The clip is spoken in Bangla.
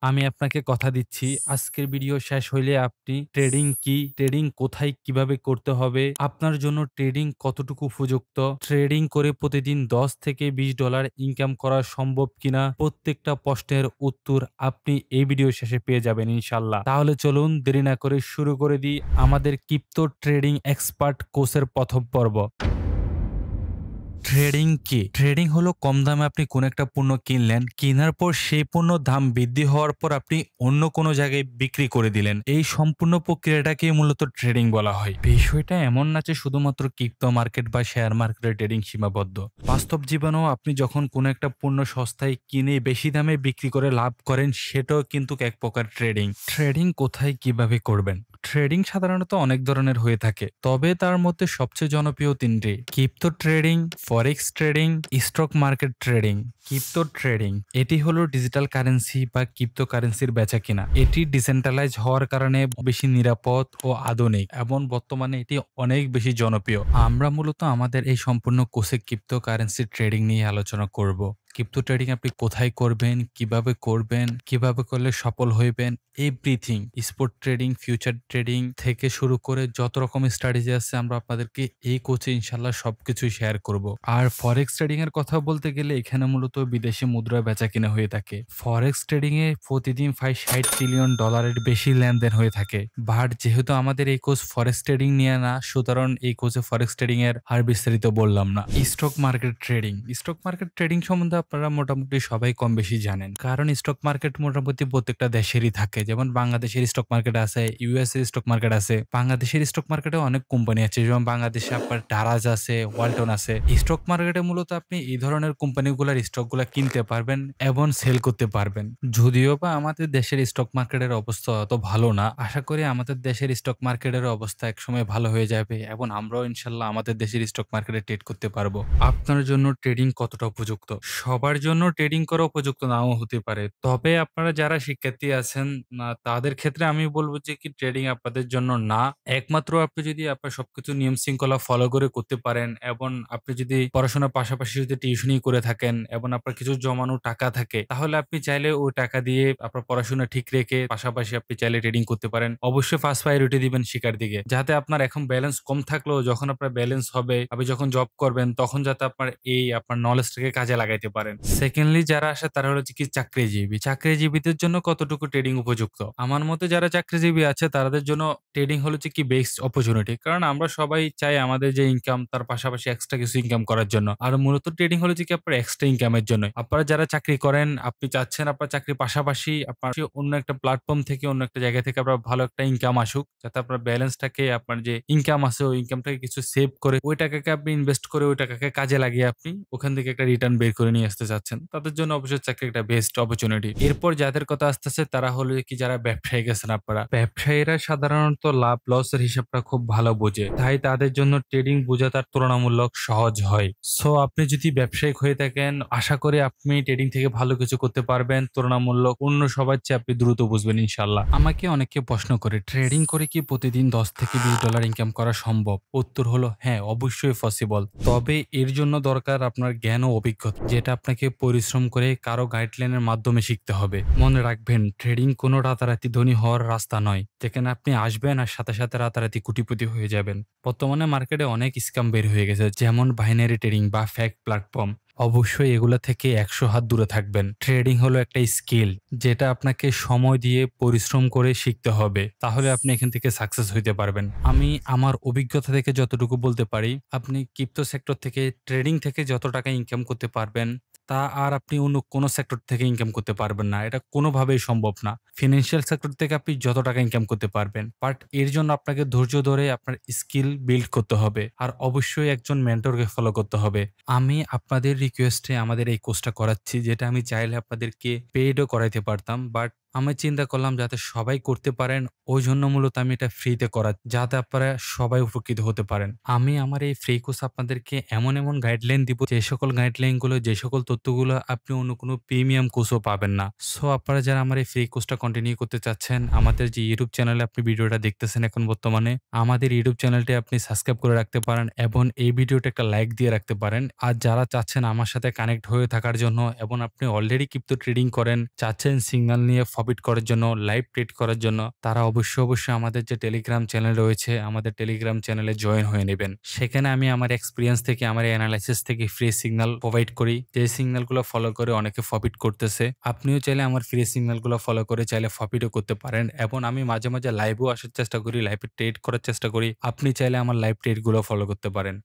আমি আপনাকে কথা দিচ্ছি আজকের ভিডিও শেষ হইলে আপনি ট্রেডিং কি, ট্রেডিং কোথায় কিভাবে করতে হবে, আপনার জন্য ট্রেডিং কতটুকু উপযুক্ত, ট্রেডিং করে প্রতিদিন 10 থেকে $20 ইনকাম করা সম্ভব কিনা প্রত্যেকটা প্রশ্নের উত্তর আপনি এই ভিডিও শেষে পেয়ে যাবেন ইনশাল্লাহ। তাহলে চলুন দেরি না করে শুরু করে দিই আমাদের ক্রিপ্টো ট্রেডিং এক্সপার্ট কোর্সের প্রথম পর্ব। ট্রেডিং কি? ট্রেডিং হলো কম দামে আপনি কোন একটা পণ্য কিনলেন, কেনার পর সেই পণ্য দাম বৃদ্ধি হওয়ার পর আপনি অন্য কোনো জায়গায় বিক্রি করে দিলেন। এই সম্পূর্ণ প্রক্রিয়াটাকে মূলত ট্রেডিং বলা হয়। বিষয়টা এমন না যে শুধুমাত্র ক্রিপ্টো মার্কেট বা শেয়ার মার্কেটে ট্রেডিং সীমাবদ্ধ। বাস্তব জীবনেও আপনি যখন কোনো একটা পণ্য সস্তায় কিনে বেশি দামে বিক্রি করে লাভ করেন, সেটাও কিন্তু এক প্রকার ট্রেডিং। ট্রেডিং কোথায় কিভাবে করবেন? ট্রেডিং সাধারণত অনেক ধরনের হয়ে থাকে, তবে তার মধ্যে সবচেয়ে জনপ্রিয় তিনটি: crypto trading, forex trading, stock market trading. Crypto trading এটি হলো ডিজিটাল কারেন্সি বা ক্রিপ্টো কারেন্সির বেচা কিনা। এটি ডিসেন্ট্রালাইজ হওয়ার কারণে বেশি নিরাপদ ও আধুনিক এবং বর্তমানে এটি অনেক বেশি জনপ্রিয়। আমরা মূলত আমাদের এই সম্পূর্ণ কোর্সে ক্রিপ্টো কারেন্সি ট্রেডিং নিয়ে আলোচনা করব। ক্রিপ্টো ট্রেডিং আপনি কোথায় করবেন, কিভাবে করলে সফল হইবেন, everything. Spot trading, future trading থেকে শুরু করে যত রকম স্ট্র্যাটেজি আছে আমরা আপনাদেরকে এই কোচে ইনশাল্লাহ সবকিছুই শেয়ার করব। আর ফরেক্স ট্রেডিং এর কথা বলতে গেলে এখানে মূলত বিদেশি মুদ্রা বেচা কিনা হয়ে থাকে। ফরেক্স ট্রেডিং এ প্রতিদিন প্রায় $60 ট্রিলিয়ন বেশি লেনদেন হয়ে থাকে। বাট যেহেতু আমাদের এই কোচ ফরেক্স ট্রেডিং নিয়ে না, সুতরাং এই কোচে ফরেক্স ট্রেডিং এর আর বিস্তারিত বললাম না। Stock market trading. Stock market trading সম্বন্ধে আপনারা মোটামুটি সবাই কম বেশি জানেন, কারণ স্টক মার্কেট মোটামুটি প্রত্যেকটা দেশেরই থাকে। যেমন বাংলাদেশের স্টক মার্কেট আছে, ইউএস এর স্টক মার্কেট আছে। বাংলাদেশের স্টক মার্কেটে অনেক কোম্পানি আছে, যেমন বাংলাদেশে আপনার ডারাজ আছে, ওয়ালটন আছে। স্টক মার্কেটে মূলত আপনি এই ধরনের কোম্পানিগুলোর স্টকগুলো কিনতে পারবেন এবং সেল করতে পারবেন। যদিও বা আমাদের দেশের স্টক মার্কেটের অবস্থা অত ভালো না, আশা করি আমাদের দেশের স্টক মার্কেটের অবস্থা একসময় ভালো হয়ে যাবে এবং আমরাও ইনশাল্লাহ আমাদের দেশের স্টক মার্কেটে ট্রেড করতে পারবো। আপনার জন্য ট্রেডিং কতটা উপযুক্ত? সবার জন্য ট্রেডিং করা উপযুক্ত নাও হতে পারে, তবে আপনারা যারা শিক্ষার্থী আছেন না তাদের ক্ষেত্রে আমি বলবো যে কি ট্রেডিং আপনাদের জন্য না। একমাত্র আপনি যদি আপনার সবকিছু নিয়ম শৃঙ্খলা ফলো করে করতে পারেন এবং আপনি যদি পড়াশোনার পাশাপাশি যদি টিউশনই করে থাকেন এবং আপনার কিছু জমানো টাকা থাকে, তাহলে আপনি চাইলে ওই টাকা দিয়ে আপনার পড়াশোনা ঠিক রেখে পাশাপাশি আপনি চাইলে ট্রেডিং করতে পারেন। অবশ্যই ফার্স্ট প্রায়োরিটি দিবেন শিকার দিকে, যাতে আপনার এখন ব্যালেন্স কম থাকলেও যখন আপনার ব্যালেন্স হবে, আপনি যখন জব করবেন তখন যাতে আপনার নলেজটাকে কাজে লাগাইতে পারেন। সেকেন্ডলি যারা আসে তারা হলো কি চাকরিজীবী। চাকরিজীবীদের জন্য কতটুকু ট্রেডিং উপযুক্ত? আমার মতে যারা চাকরিজীবী আছে তাদের জন্য ট্রেডিং হলো কি বেস্ট অপরচুনিটি, কারণ আমরা সবাই চাই আমাদের যে ইনকাম তার পাশাপাশি এক্সট্রা কিছু ইনকাম করার জন্য। আর মূলত ট্রেডিং হলো কি আপনার এক্সট্রা ইনকামের জন্য। আপনারা যারা চাকরি করেন, আপনি চাচ্ছেন আপনার চাকরির পাশাপাশি আপনার অন্য একটা প্ল্যাটফর্ম থেকে অন্য একটা জায়গা থেকে আপনার ভালো একটা ইনকাম আসুক, যাতে আপনার ব্যালেন্সটাকে আপনার যে ইনকাম আছে ওই ইনকামটাকে কিছু সেভ করে ওই টাকাকে আপনি ইনভেস্ট করে ওই টাকাকে কাজে লাগিয়ে আপনি ওখান থেকে একটা রিটার্ন বের করে নিয়ে আসতে চাচ্ছেন, তাদের জন্য অবশ্যই চাকরি একটা বেস্ট অপরচুনিটি। এরপর যাদের কথা আসতেছে তারা হলো কি যারা ব্যবসায়ী গেছেন। আপনারা ব্যবসায়ীরা সাধারণত লাভ লসের হিসাবটা খুব ভালো বোঝে, তাই তাদের জন্য ট্রেডিং বোঝা তার তুলনামূলক সহজ হয়। সো আপনি যদি ব্যবসায়িক হয়ে থাকেন, আশা করি আপনি ট্রেডিং থেকে ভালো কিছু করতে পারবেন, তুলনামূলক অন্য সবার চেয়ে আপনি দ্রুত বুঝবেন ইনশাল্লাহ। আমাকে অনেকে প্রশ্ন করে ট্রেডিং করে কি প্রতিদিন 10 থেকে $20 ইনকাম করা সম্ভব? উত্তর হলো হ্যাঁ, অবশ্যই পসিবল। তবে এর জন্য দরকার আপনার জ্ঞান ও অভিজ্ঞতা, যেটা আপনাকে পরিশ্রম করে কারো গাইডলাইনের মাধ্যমে শিখতে হবে। মনে রাখবেন, ট্রেডিং কোনো রাতারাতি ধনী হওয়ার রাস্তা নয়, যেখানে আপনি আসবেন আর সাথে সাথে রাতারাতি কোটিপতি হয়ে যাবেন। বর্তমানে মার্কেটে অনেক স্ক্যাম বের হয়ে গেছে, যেমন বাইনারি ট্রেডিং বা ফেক প্ল্যাটফর্ম। অবশ্যই এগুলা থেকে 100 হাত দূরে থাকবেন। ট্রেডিং হলো একটা স্কিল, যেটা আপনাকে সময় দিয়ে পরিশ্রম করে শিখতে হবে, তাহলে আপনি এখান থেকে সাকসেস হইতে পারবেন। আমি আমার অভিজ্ঞতা থেকে যতটুকু বলতে পারি, আপনি ক্রিপ্টো সেক্টর থেকে ট্রেডিং থেকে যত টাকা ইনকাম করতে পারবেন তা আর আপনি অন্য কোনো সেক্টর থেকে ইনকাম করতে পারবেন না, এটা কোনোভাবেই সম্ভব না। ফিনান্সিয়াল সেক্টর থেকে আপনি যত টাকা ইনকাম করতে পারবেন, বাট এর জন্য আপনাকে ধৈর্য ধরে আপনার স্কিল বিল্ড করতে হবে আর অবশ্যই একজন মেন্টরকে ফলো করতে হবে। আমি আপনাদের রিকোয়েস্টে আমাদের এই কোর্সটা করাচ্ছি, যেটা আমি চাইলে আপনাদেরকে পেইডও করাইতে পারতাম, বাট আমি চিন্তা করলাম যাতে সবাই করতে পারেন, ওই জন্য মূলত আমি এটা ফ্রিতে করা, যাতে আপনারা সবাই উপকৃত হতে পারেন। আমি আমার এই ফ্রি কোর্স আপনাদেরকে এমন এমন গাইডলাইন দিব, যে সকল গাইডলাইন গুলো, যে সকল তথ্যগুলো আপনি অন্য কোনো প্রিমিয়াম কোর্সও পাবেন না। সো আপনারা যারা আমার এই ফ্রি কোর্সটা কন্টিনিউ করতে চাচ্ছেন, আমাদের যে ইউটিউব চ্যানেলে আপনি ভিডিওটা দেখতেছেন এখন বর্তমানে, আমাদের ইউটিউব চ্যানেলটি আপনি সাবস্ক্রাইব করে রাখতে পারেন এবং এই ভিডিওটা একটা লাইক দিয়ে রাখতে পারেন। আর যারা চাচ্ছেন আমার সাথে কানেক্ট হয়ে থাকার জন্য এবং আপনি অলরেডি ক্রিপ্টো ট্রেডিং করেন, চাচ্ছেন সিগন্যাল নিয়ে প্রফিট করার জন্য, লাইভ ট্রেড করার জন্য তারা অবশ্যই আমাদের যে টেলিগ্রাম চ্যানেল রয়েছে, আমাদের টেলিগ্রাম চ্যানেলে জয়েন হয়ে নেবেন। সেখানে আমি আমার এক্সপিরিয়েন্স থেকে, আমার অ্যানালাইসিস থেকে ফ্রি সিগন্যাল প্রোভাইড করি, যে সিগন্যালগুলো ফলো করে অনেকে প্রফিট করতেছে। আপনিও চাইলে আমার ফ্রি সিগন্যালগুলো ফলো করে চাইলে প্রফিটও করতে পারেন। এবং আমি মাঝে লাইভেও আসার চেষ্টা করি, লাইভে ট্রেড করার চেষ্টা করি। আপনি চাইলে আমার লাইভ ট্রেডগুলো ফলো করতে পারেন।